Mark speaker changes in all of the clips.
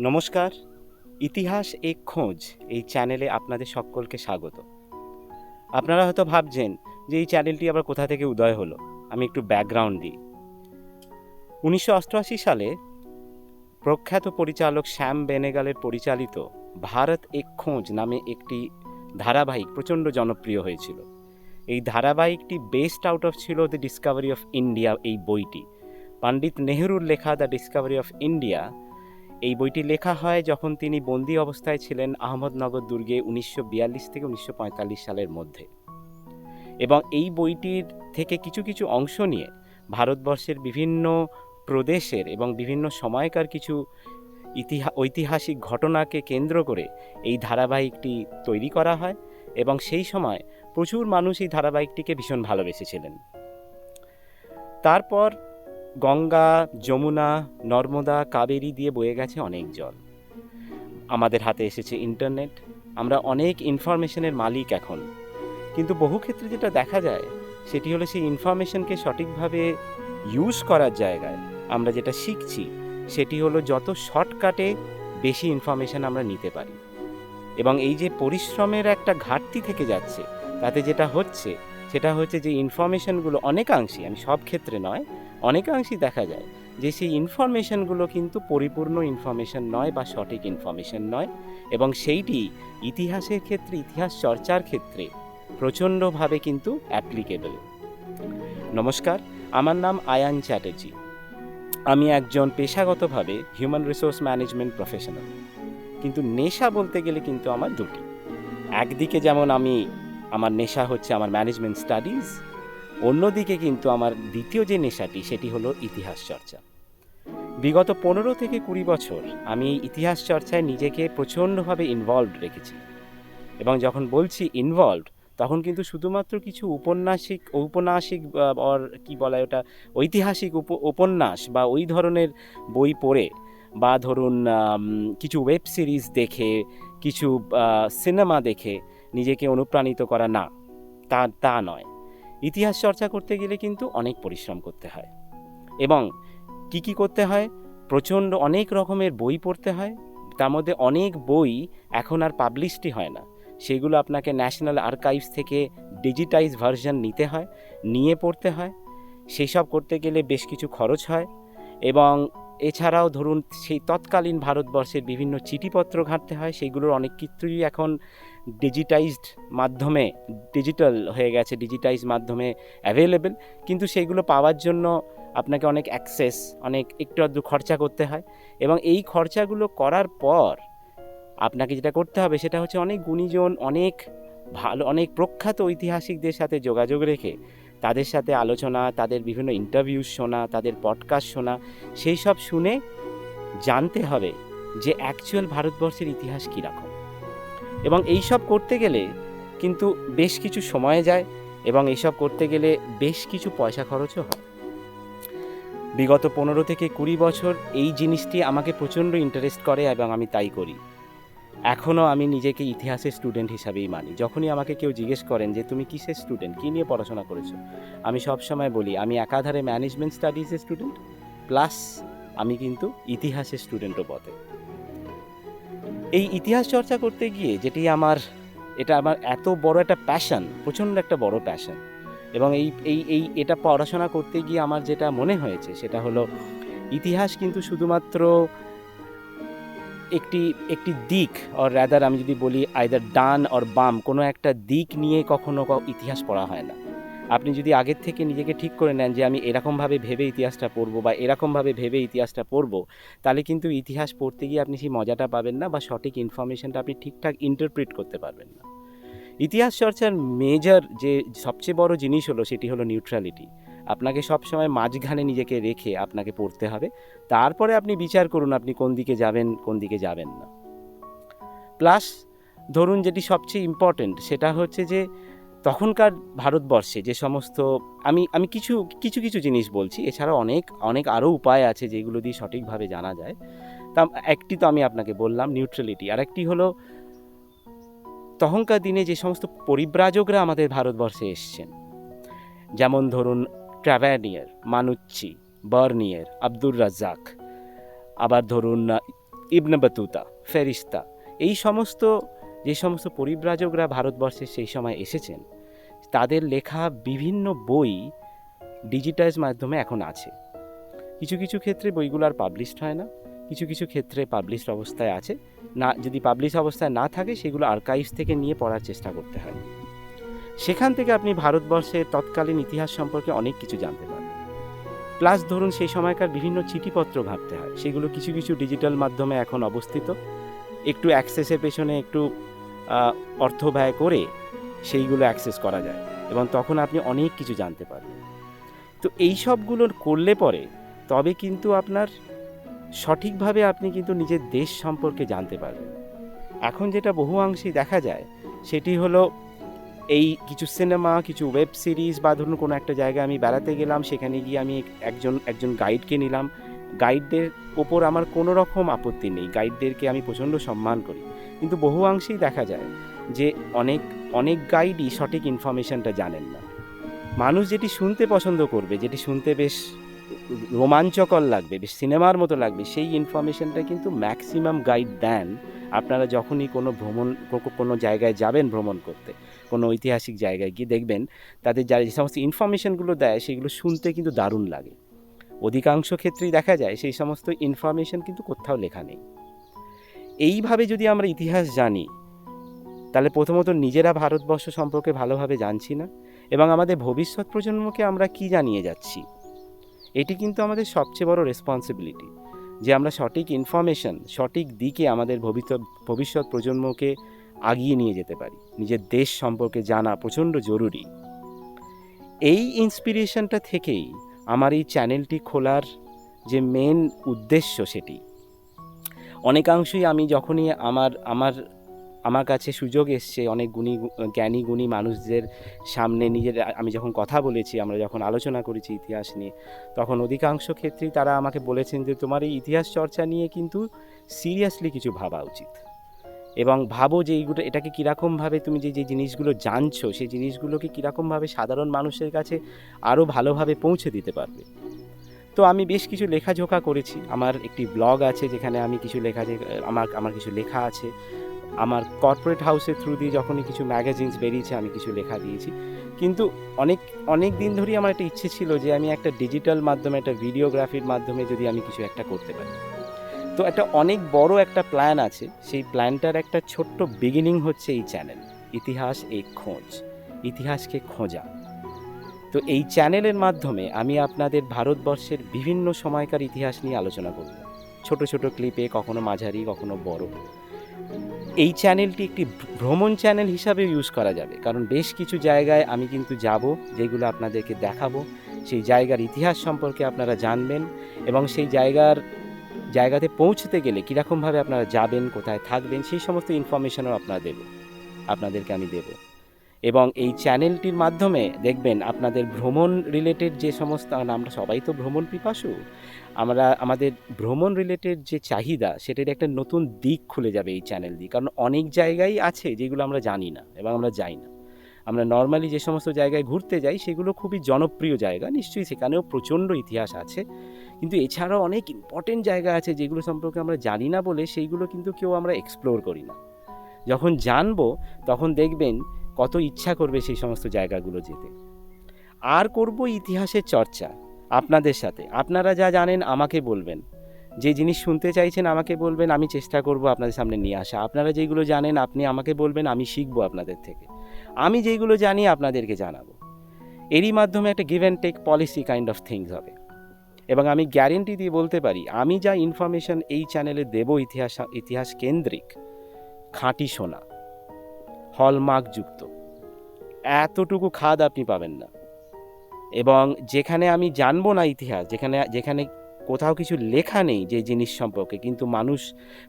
Speaker 1: নমস্কার, ইতিহাস এক খোঁজ এই চ্যানেলে আপনাদের সকলকে স্বাগত। আপনারা হয়তো ভাবছেন যে এই চ্যানেলটি আবার কোথা থেকে উদয় হলো। আমি একটু ব্যাকগ্রাউন্ড দিই। 1988 সালে প্রখ্যাত পরিচালক শ্যাম বেনেগালের পরিচালিত ভারত এক খোঁজ নামে একটি ধারাবাহিক প্রচণ্ড জনপ্রিয় হয়েছিল। এই ধারাবাহিকটি বেসড আউট অফ ছিল দ্য ডিসকভারি অফ ইন্ডিয়া। এই বইটি পণ্ডিত নেহরুর লেখা দ্য ডিসকভারি অফ ইন্ডিয়া। এই বইটি লেখা হয় যখন তিনি বন্দি অবস্থায় ছিলেন আহমদনগর দুর্গে 1942 থেকে 1945 সালের মধ্যে। এবং এই বইটির থেকে কিছু কিছু অংশ নিয়ে ভারতবর্ষের বিভিন্ন প্রদেশের এবং বিভিন্ন সময়কার কিছু ঐতিহাসিক ঘটনাকে কেন্দ্র করে এই ধারাবাহিকটি তৈরি করা হয় এবং সেই সময় প্রচুর মানুষ এই ধারাবাহিকটিকে ভীষণ ভালোবেসেছিলেন। তারপর গঙ্গা, যমুনা, নর্মদা, কাবেরী দিয়ে বয়ে গেছে অনেক জল। আমাদের হাতে এসেছে ইন্টারনেট, আমরা অনেক ইনফরমেশনের মালিক এখন। কিন্তু বহু ক্ষেত্রে যেটা দেখা যায় সেটি হলো সেই ইনফরমেশনকে সঠিকভাবে ইউজ করার জায়গায় আমরা যেটা শিখছি সেটি হলো যত শর্টকাটে বেশি ইনফরমেশন আমরা নিতে পারি। এবং এই যে পরিশ্রমের একটা ঘাটতি থেকে যাচ্ছে, তাতে যেটা হচ্ছে সেটা হচ্ছে যে ইনফরমেশনগুলো অনেকাংশে, আমি সব ক্ষেত্রে নয়, অনেকাংশেই দেখা যায় যে সেই ইনফরমেশনগুলো কিন্তু পরিপূর্ণ ইনফরমেশন নয় বা সঠিক ইনফরমেশন নয়। এবং সেইটি ইতিহাসের ক্ষেত্রে, ইতিহাস চর্চার ক্ষেত্রে প্রচণ্ডভাবে কিন্তু অ্যাপ্লিকেবল। নমস্কার, আমার নাম আয়ান চ্যাটার্জি। আমি একজন পেশাগতভাবে হিউম্যান রিসোর্স ম্যানেজমেন্ট প্রফেশনাল। কিন্তু নেশা বলতে গেলে কিন্তু আমার দুটি। একদিকে যেমন আমার নেশা হচ্ছে আমার ম্যানেজমেন্ট স্টাডিজ, অন্যদিকে কিন্তু আমার দ্বিতীয় যে নেশাটি সেটি হলো ইতিহাস চর্চা। বিগত 15 থেকে 20 বছর আমি এই ইতিহাস চর্চায় নিজেকে প্রচণ্ডভাবে ইনভলভড রেখেছি। এবং যখন বলছি ইনভলভড, তখন কিন্তু শুধুমাত্র কিছু ঔপন্যাসিক আর কি বলা ওটা, ঐতিহাসিক উপন্যাস বা ওই ধরনের বই পড়ে, বা ধরুন কিছু ওয়েব সিরিজ দেখে, কিছু সিনেমা দেখে নিজেকে অনুপ্রাণিত করা, না, তা নয়। ইতিহাস চর্চা করতে গেলে কিন্তু অনেক পরিশ্রম করতে হয়। এবং কি করতে হয়? অনেক রকমের বই পড়তে হয়। তার মধ্যে অনেক বই এখন আর পাবলিশডই হয় না, সেগুলো আপনাকে ন্যাশনাল আর্কাইভস থেকে ডিজিটাইজ ভার্সন নিতে হয়, নিয়ে পড়তে হয়। সেই সব করতে গেলে বেশ কিছু খরচ হয়। এবং এছাড়াও ধরুন সেই তৎকালীন ভারতবর্ষের বিভিন্ন চিঠিপত্র ঘাঁটতে হয়, সেইগুলোর অনেক কিছুই এখন ডিজিটাল হয়ে গেছে, ডিজিটাইজ মাধ্যমে অ্যাভেলেবেল। কিন্তু সেইগুলো পাওয়ার জন্য আপনাকে অনেক একটু আধটু খরচা করতে হয়। এবং এই খরচাগুলো করার পর আপনাকে যেটা করতে হবে সেটা হচ্ছে অনেক গুণীজন, অনেক প্রখ্যাত ঐতিহাসিকদের সাথে যোগাযোগ রেখে তাদের সাথে আলোচনা, তাদের বিভিন্ন ইন্টারভিউ শোনা, তাদের পডকাস্ট শোনা, সেই সব শুনে জানতে হবে যে অ্যাকচুয়াল ভারতবর্ষের ইতিহাস কীরকম। এবং এই সব করতে গেলে কিন্তু বেশ কিছু সময় যায়, এবং এইসব করতে গেলে বেশ কিছু পয়সা খরচও হয়। বিগত 15 থেকে 20 বছর এই জিনিসটি আমাকে প্রচণ্ড ইন্টারেস্ট করে এবং আমি তাই করি। এখনও আমি নিজেকে ইতিহাসের স্টুডেন্ট হিসাবেই মানি। যখনই আমাকে কেউ জিজ্ঞেস করেন যে তুমি কিসের স্টুডেন্ট, কী নিয়ে পড়াশোনা করেছো, আমি সবসময় বলি আমি একাধারে ম্যানেজমেন্ট স্টাডিজের স্টুডেন্ট, প্লাস আমি কিন্তু ইতিহাসের স্টুডেন্টও বটে। এই ইতিহাস চর্চা করতে গিয়ে এটা আমার এত বড় একটা প্যাশন, প্রচণ্ড একটা বড় প্যাশন। এবং এটা পড়াশোনা করতে গিয়ে আমার যেটা মনে হয়েছে সেটা হলো ইতিহাস কিন্তু শুধুমাত্র একটি দিক, অর রাদার আমি যদি বলি আইদার ডান অর বাম, কোনো একটা দিক নিয়ে কখনো ইতিহাস পড়া হয় না। আপনি যদি আগের থেকে নিজেকে ঠিক করে নেন যে আমি এরকমভাবে ভেবে ইতিহাসটা পড়বো বা এরকমভাবে ভেবে ইতিহাসটা পড়বো, তাহলে কিন্তু ইতিহাস পড়তে গিয়ে আপনি সেই মজাটা পাবেন না বা সঠিক ইনফরমেশনটা আপনি ঠিকঠাক ইন্টারপ্রিট করতে পারবেন না। ইতিহাস চর্চার মেজর যে সবচেয়ে বড় জিনিস হলো সেটি হলো নিউট্রালিটি। আপনাকে সবসময় মাঝখানে নিজেকে রেখে আপনাকে পড়তে হবে। তারপরে আপনি বিচার করুন আপনি কোন দিকে যাবেন, কোন দিকে যাবেন না। প্লাস ধরুন যেটি সবচেয়ে ইম্পর্টেন্ট সেটা হচ্ছে যে তখনকার ভারতবর্ষে যে সমস্ত আমি কিছু কিছু জিনিস বলছি, এছাড়াও অনেক আরও উপায় আছে যেগুলো দিয়ে সঠিকভাবে জানা যায়। তা একটি তো আমি আপনাকে বললাম নিউট্রালিটি, আর একটি হলো তখনকার দিনে যে সমস্ত পরিব্রাজকরা আমাদের ভারতবর্ষে এসছেন, যেমন ধরুন ট্র্যাভ্যানিয়ার, মানুচ্চি, বার্নিয়ার, আব্দুর রাজ্জাক, আবার ধরুন ইবনে বতুতা, ফেরিস্তা, এই সমস্ত যে সমস্ত পরিব্রাজকরা ভারতবর্ষে সেই সময় এসেছেন, তাদের লেখা বিভিন্ন বই ডিজিটাইজ মাধ্যমে এখন আছে। কিছু কিছু ক্ষেত্রে বইগুলো আর পাবলিশড হয় না, কিছু কিছু ক্ষেত্রে পাবলিশড অবস্থায় আছে। না, যদি পাবলিশ অবস্থায় না থাকে সেগুলো আর্কাইভস থেকে নিয়ে পড়ার চেষ্টা করতে হয়। সেখান থেকে আপনি ভারতবর্ষের তৎকালীন ইতিহাস সম্পর্কে অনেক কিছু জানতে পারবেন। প্লাস ধরুন সেই সময়কার বিভিন্ন চিঠিপত্র ঘাঁটতে হয়, সেগুলো কিছু কিছু ডিজিটাল মাধ্যমে এখন অবস্থিত। একটু অ্যাক্সেসের পেছনে একটু অর্থ ব্যয় করে সেইগুলো অ্যাক্সেস করা যায় এবং তখন আপনি অনেক কিছু জানতে পারবেন। তো এই সবগুলো করলে পরে তবে কিন্তু আপনার সঠিকভাবে আপনি কিন্তু নিজের দেশ সম্পর্কে জানতে পারবেন। এখন যেটা বহুয়াংশেই দেখা যায় সেটি হলো এই কিছু সিনেমা, কিছু ওয়েব সিরিজ বা ধরুন কোনো একটা জায়গায় আমি বেড়াতে গেলাম, সেখানে গিয়ে আমি একজন গাইডকে নিলাম। গাইডদের ওপর আমার কোনো রকম আপত্তি নেই, গাইডদেরকে আমি প্রচণ্ড সম্মান করি, কিন্তু বহুয়াংশেই দেখা যায় যে অনেক গাইডই সঠিক ইনফরমেশনটা জানেন না। মানুষ যেটি শুনতে পছন্দ করবে, যেটি শুনতে বেশ রোমাঞ্চকর লাগবে, বেশ সিনেমার মতো লাগবে, সেই ইনফরমেশনটা কিন্তু ম্যাক্সিমাম গাইড দেন আপনারা যখনই কোনো জায়গায় যাবেন ভ্রমণ করতে, কোনো ঐতিহাসিক জায়গায় গিয়ে দেখবেন তাদের যে সমস্ত ইনফরমেশনগুলো দেয় সেগুলো শুনতে কিন্তু দারুণ লাগে। অধিকাংশ ক্ষেত্রেই দেখা যায় সেই সমস্ত ইনফরমেশন কিন্তু কোথাও লেখা নেই। এইভাবে যদি আমরা ইতিহাস জানি তাহলে প্রথমত নিজেরা ভারতবর্ষ সম্পর্কে ভালোভাবে জানছি না, এবং আমাদের ভবিষ্যৎ প্রজন্মকে আমরা কি জানিয়ে যাচ্ছি, এটি কিন্তু আমাদের সবচেয়ে বড় রেসপন্সিবিলিটি, যে আমরা সঠিক ইনফরমেশন সঠিক দিকে আমাদের ভবিষ্যৎ প্রজন্মকে আগিয়ে নিয়ে যেতে পারি। নিজের দেশ সম্পর্কে জানা প্রচণ্ড জরুরি। এই ইন্সপিরেশনটা থেকেই আমার এই চ্যানেলটি খোলার যে মেন উদ্দেশ্য, সেটি অনেকাংশেই আমি যখনই আমার কাছে সুযোগ এসছে অনেক জ্ঞানী গুণী মানুষদের সামনে আমি যখন কথা বলেছি, আমরা যখন আলোচনা করেছি ইতিহাস নিয়ে, তখন অধিকাংশ ক্ষেত্রেই তারা আমাকে বলেছেন যে তোমার এই ইতিহাস চর্চা নিয়ে কিন্তু সিরিয়াসলি কিছু ভাবা উচিত, এবং ভাবো যে এটাকে কীরকমভাবে তুমি যে জিনিসগুলো জানছো সেই জিনিসগুলোকে কীরকমভাবে সাধারণ মানুষের কাছে আরও ভালোভাবে পৌঁছে দিতে পারবে। তো আমি বেশ কিছু লেখাজোখা করেছি, আমার একটি ব্লগ আছে যেখানে আমি কিছু আমার কিছু লেখা আছে। আমার কর্পোরেট হাউসের থ্রু দিয়ে যখনই কিছু ম্যাগাজিনস বেরিয়েছে আমি কিছু লেখা দিয়েছি, কিন্তু অনেক দিন ধরেই আমার একটা ইচ্ছে ছিল যে আমি একটা ডিজিটাল মাধ্যমে, একটা ভিডিওগ্রাফির মাধ্যমে যদি আমি কিছু একটা করতে পারি। তো একটা অনেক বড় একটা প্ল্যান আছে, সেই প্ল্যানটার একটা ছোট্ট বিগিনিং হচ্ছে এই চ্যানেল ইতিহাস এক খোঁজ, ইতিহাসকে খোঁজা। তো এই চ্যানেলের মাধ্যমে আমি আপনাদের ভারতবর্ষের বিভিন্ন সময়কার ইতিহাস নিয়ে আলোচনা করব, ছোট ছোট ক্লিপে, কখনো মাঝারি কখনো বড়। এই চ্যানেলটি একটি ভ্রমণ চ্যানেল হিসাবে ইউজ করা যাবে, কারণ বেশ কিছু জায়গায় আমি কিন্তু যাব, যেগুলো আপনাদেরকে দেখাবো, সেই জায়গার ইতিহাস সম্পর্কে আপনারা জানবেন, এবং সেই জায়গাতে পৌঁছতে গেলে কীরকমভাবে আপনারা যাবেন, কোথায় থাকবেন, সেই সমস্ত ইনফরমেশনও আপনাদেরকে আমি দেব। এবং এই চ্যানেলটির মাধ্যমে দেখবেন আপনাদের ভ্রমণ রিলেটেড যে সমস্ত, আমরা সবাই তো ভ্রমণ পিপাসু, আমাদের ভ্রমণ রিলেটেড যে চাহিদা সেটার একটা নতুন দিক খুলে যাবে এই চ্যানেল দিয়ে, কারণ অনেক জায়গায় আছে যেগুলো আমরা জানি না এবং আমরা যাই না। আমরা নর্মালি যে সমস্ত জায়গায় ঘুরতে যাই সেগুলো খুবই জনপ্রিয় জায়গা, নিশ্চয়ই সেখানেও প্রচণ্ড ইতিহাস আছে, কিন্তু এছাড়াও অনেক ইম্পর্টেন্ট জায়গা আছে যেগুলো সম্পর্কে আমরা জানি না বলে সেইগুলো কিন্তু কেউ আমরা এক্সপ্লোর করি না। যখন জানবো তখন দেখবেন কত ইচ্ছা করবে সেই সমস্ত জায়গাগুলো যেতে। আর করব ইতিহাসের চর্চা আপনাদের সাথে, আপনারা যা জানেন আমাকে বলবেন, যে জিনিস শুনতে চাইছেন আমাকে বলবেন, আমি চেষ্টা করব আপনাদের সামনে নিয়ে আসা। আপনারা যেগুলো জানেন আপনি আমাকে বলবেন, আমি শিখবো আপনাদের থেকে। আমি যেগুলো জানি আপনাদেরকে জানাবো। এরই মাধ্যমে একটা give and take policy kind of things হবে, এবং আমি গ্যারেন্টি দিয়ে বলতে পারি আমি যা ইনফরমেশন এই চ্যানেলে দেব ইতিহাস কেন্দ্রিক, খাঁটি সোনা, হলমার্কযুক্ত, এতটুকু খাদ আপনি পাবেন না। এবং যেখানে আমি জানবো না ইতিহাস, যেখানে কোথাও কিছু লেখা নেই যে জিনিস সম্পর্কে, কিন্তু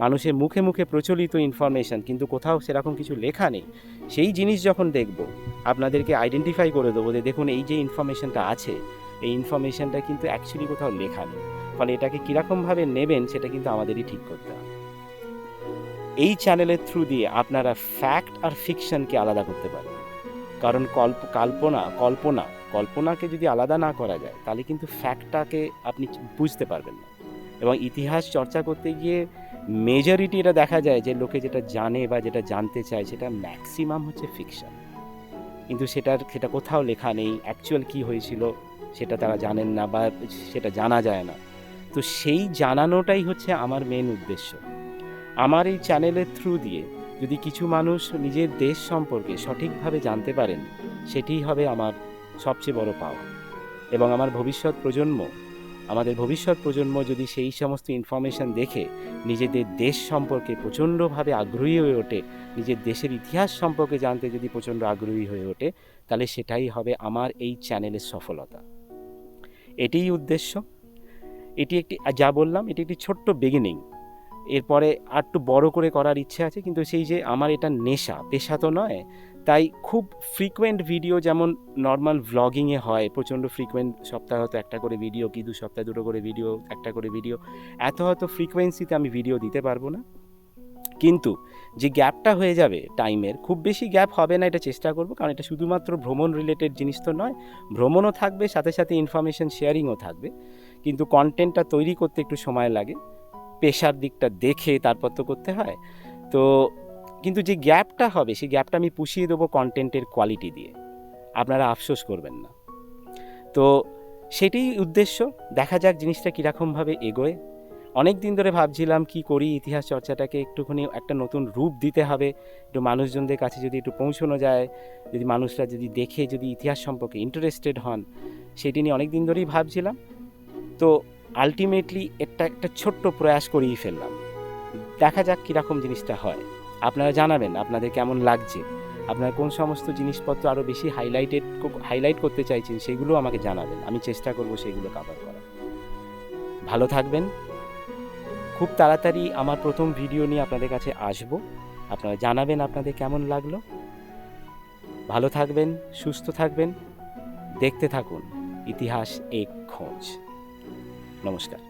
Speaker 1: মানুষের মুখে মুখে প্রচলিত ইনফরমেশন, কিন্তু কোথাও সেরকম কিছু লেখা নেই, সেই জিনিস যখন দেখব আপনাদেরকে আইডেন্টিফাই করে দেবো যে দেখুন এই যে ইনফরমেশনটা আছে, এই ইনফরমেশনটা কিন্তু অ্যাকচুয়ালি কোথাও লেখা নেই, ফলে এটাকে কীরকমভাবে নেবেন সেটা কিন্তু আমাদেরই ঠিক করতে হবে। এই চ্যানেলের থ্রু দিয়ে আপনারা ফ্যাক্ট আর ফিকশনকে আলাদা করতে পারেন, কারণ কল্পনাকে যদি আলাদা না করা যায় তাহলে কিন্তু ফ্যাক্টটাকে আপনি বুঝতে পারবেন না। এবং ইতিহাস চর্চা করতে গিয়ে মেজরিটি এটা দেখা যায় যে লোকে যেটা জানে বা যেটা জানতে চায় সেটা ম্যাক্সিমাম হচ্ছে ফিকশন, কিন্তু সেটা কোথাও লেখা নেই, অ্যাকচুয়াল কী হয়েছিল সেটা তারা জানেন না বা সেটা জানা যায় না। তো সেই জানানোটাই হচ্ছে আমার মেন উদ্দেশ্য। আমার এই চ্যানেলের থ্রু দিয়ে যদি কিছু মানুষ নিজের দেশ সম্পর্কে সঠিকভাবে জানতে পারেন, সেটিই হবে আমার সবচেয়ে বড় পাওয়া। এবং আমাদের ভবিষ্যৎ প্রজন্ম যদি সেই সমস্ত ইনফরমেশান দেখে নিজেদের দেশ সম্পর্কে প্রচণ্ডভাবে আগ্রহী হয়ে ওঠে, নিজের দেশের ইতিহাস সম্পর্কে জানতে যদি প্রচণ্ড আগ্রহী হয়ে ওঠে, তাহলে সেটাই হবে আমার এই চ্যানেলের সফলতা। এটিই উদ্দেশ্য। এটি যা বললাম, এটি একটি ছোট্ট বিগিনিং। এরপরে আর একটু বড় করে করার ইচ্ছে আছে, কিন্তু সেই যে আমার এটা নেশা, পেশা তো নয়, তাই খুব ফ্রিকোয়েন্ট ভিডিও যেমন নর্মাল ভ্লগিংয়ে হয়, প্রচণ্ড ফ্রিকোয়েন্ট, সপ্তাহে হয়তো একটা করে ভিডিও, কি 2 সপ্তাহে 2টো করে ভিডিও, একটা করে ভিডিও, এত হয়তো ফ্রিকোয়েন্সিতে আমি ভিডিও দিতে পারবো না। কিন্তু যে গ্যাপটা হয়ে যাবে টাইমের, খুব বেশি গ্যাপ হবে না, এটা চেষ্টা করব, কারণ এটা শুধুমাত্র ভ্রমণ রিলেটেড জিনিস তো নয়, ভ্রমণও থাকবে, সাথে সাথে ইনফরমেশন শেয়ারিংও থাকবে, কিন্তু কন্টেন্টটা তৈরি করতে একটু সময় লাগে, পেশার দিকটা দেখে তারপর তো করতে হয়। তো কিন্তু যে গ্যাপটা হবে, সেই গ্যাপটা আমি পুষিয়ে দেবো কন্টেন্টের কোয়ালিটি দিয়ে, আপনারা আফসোস করবেন না। তো সেটাই উদ্দেশ্য, দেখা যাক জিনিসটা কীরকমভাবে এগোয়। অনেক দিন ধরে ভাবছিলাম কি করি, ইতিহাস চর্চাটাকে একটুখানি একটা নতুন রূপ দিতে হবে, একটু মানুষজনদের কাছে যদি একটু পৌঁছানো যায়, যদি মানুষরা যদি দেখে, যদি ইতিহাস সম্পর্কে ইন্টারেস্টেড হন, সেটি নিয়ে অনেক দিন ধরেই ভাবছিলাম। তো আলটিমেটলি একটা ছোট্ট প্রয়াস করেই ফেললাম, দেখা যাক কীরকম জিনিসটা হয়। আপনারা জানাবেন আপনাদের কেমন লাগছে, আপনারা কোন সমস্ত জিনিসপত্র আরও বেশি হাইলাইট করতে চাইছেন, সেগুলো আমাকে জানাবেন, আমি চেষ্টা করব সেগুলো কভার করার। ভালো থাকবেন। খুব তাড়াতাড়ি আমার প্রথম ভিডিও নিয়ে আপনাদের কাছে আসব, আপনারা জানাবেন আপনাদের কেমন লাগলো। ভালো থাকবেন, সুস্থ থাকবেন, দেখতে থাকুন ইতিহাস এক খোঁজ। নমস্কার।